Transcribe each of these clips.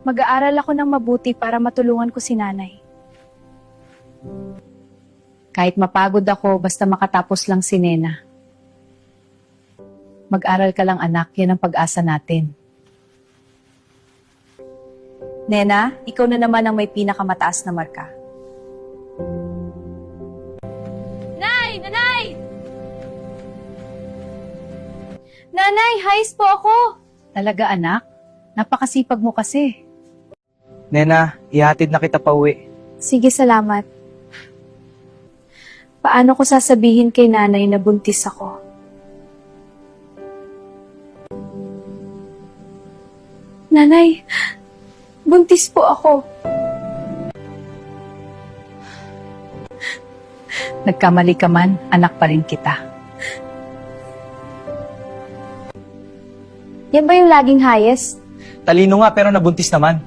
Mag-aaral ako ng mabuti para matulungan ko si nanay. Kahit mapagod ako, basta makatapos lang si Nena. Mag-aral ka lang anak, yan ang pag-asa natin. Nena, ikaw na naman ang may pinakamataas na marka. Nay! Nanay! Nanay, highs po ako! Talaga anak? Napakasipag mo kasi. Nena, ihatid na kita pa uwi. Sige, salamat. Paano ko sasabihin kay nanay na buntis ako? Nanay, buntis po ako. Nagkamali ka man, anak pa rin kita. Yan ba yung laging highest? Talino nga pero nabuntis naman.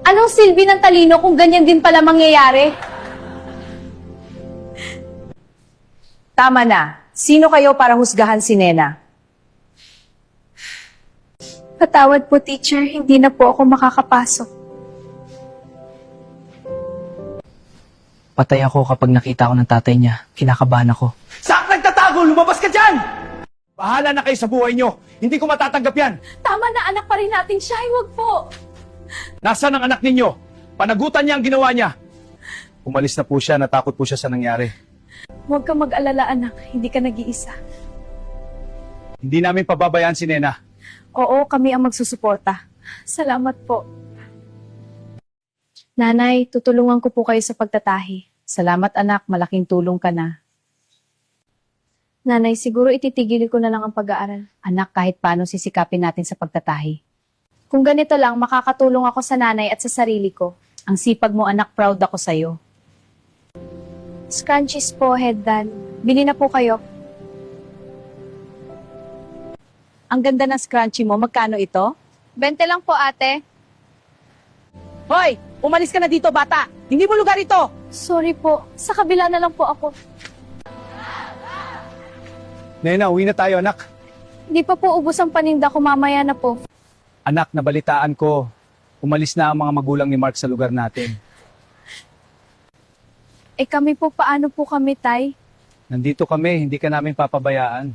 Anong silbi ng talino kung ganyan din pala mangyayari? Tama na. Sino kayo para husgahan si Nena? Patawad po, teacher. Hindi na po ako makakapasok. Patay ako kapag nakita ko ng tatay niya. Kinakabahan ako. Saan nagtatago? Lumabas ka dyan! Bahala na kayo sa buhay nyo. Hindi ko matatanggap yan. Tama na, anak pa rin natin siya. Huwag po. Nasaan ang anak ninyo? Panagutan niya ang ginawa niya. Umalis na po siya. Natakot po siya sa nangyari. Huwag kang mag-alala, anak. Hindi ka nag-iisa. Hindi namin pababayaan si Nena. Oo, kami ang magsusuporta. Salamat po. Nanay, tutulungan ko po kayo sa pagtatahi. Salamat anak, malaking tulong ka na. Nanay, siguro ititigil ko na lang ang pag-aaral. Anak, kahit paano sisikapin natin sa pagtatahi. Kung ganito lang, makakatulong ako sa nanay at sa sarili ko. Ang sipag mo anak, proud ako sa'yo. Scrunchies po, headband. Bili na po kayo. Ang ganda ng scrunchie mo, magkano ito? 20 lang po, ate. Hoy! Umalis ka na dito, bata! Hindi mo lugar ito! Sorry po. Sa kabila na lang po ako. Nena, uwi na tayo, anak. Hindi pa po ubos ang paninda ko, mamaya na po. Anak, nabalitaan ko. Umalis na ang mga magulang ni Mark sa lugar natin. Eh kami po, paano po kami, tay? Nandito kami, hindi ka namin papabayaan.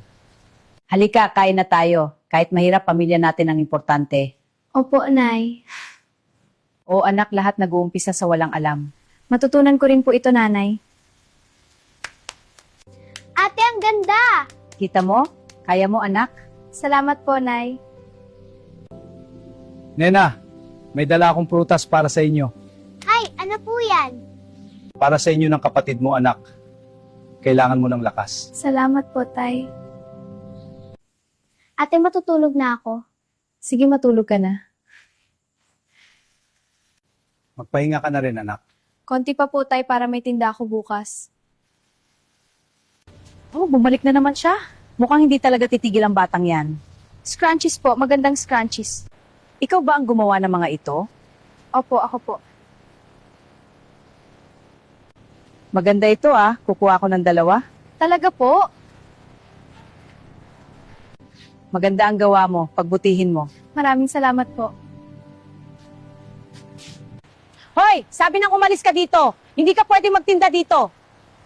Halika, kain na tayo. Kahit mahirap, pamilya natin ang importante. Opo, nay. O anak, lahat nag-uumpisa sa walang alam. Matutunan ko rin po ito, nanay. Ate, ang ganda! Kita mo? Kaya mo anak? Salamat po, nay. Nena, may dala akong prutas para sa inyo. Ay, ano po yan? Para sa inyo ng kapatid mo, anak. Kailangan mo ng lakas. Salamat po, tay. Ate, matutulog na ako. Sige, matulog ka na. Magpahinga ka na rin, anak. Konti pa po, tay, para may tinda ako bukas. Oh, bumalik na naman siya. Mukhang hindi talaga titigil ang batang yan. Scrunchies po, magandang scrunchies. Ikaw ba ang gumawa ng mga ito? Opo, ako po. Maganda ito kukuha ko ng 2. Talaga po? Maganda ang gawa mo, pagbutihin mo. Maraming salamat po. Hoy! Sabi nang umalis ka dito! Hindi ka pwede magtinda dito!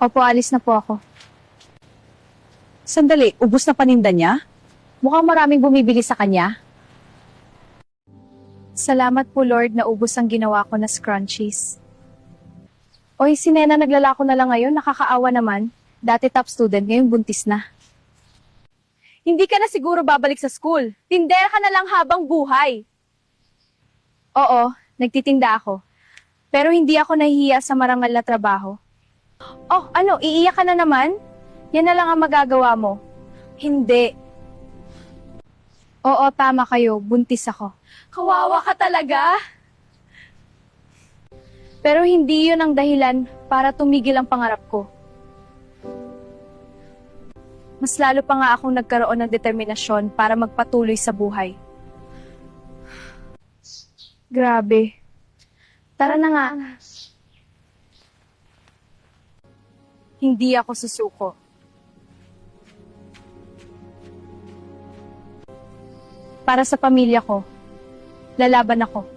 Opo, alis na po ako. Sandali, ubos na paninda niya? Mukhang maraming bumibili sa kanya. Salamat po, Lord, na ubos ang ginawa ko na scrunchies. Oy, si Nena naglalako na lang ngayon, nakakaawa naman. Dati top student, ngayon buntis na. Hindi ka na siguro babalik sa school. Tindera ka na lang habang buhay. Oo, nagtitinda ako. Pero hindi ako nahihiya sa marangal na trabaho. Oh, ano, iiyak ka na naman? Yan na lang ang magagawa mo. Hindi. Oo, tama kayo, buntis ako. Kawawa ka talaga? Pero hindi yun ang dahilan para tumigil ang pangarap ko. Mas lalo pa nga akong nagkaroon ng determinasyon para magpatuloy sa buhay. Grabe. Tara na nga. Hindi ako susuko. Para sa pamilya ko. Lalaban ako.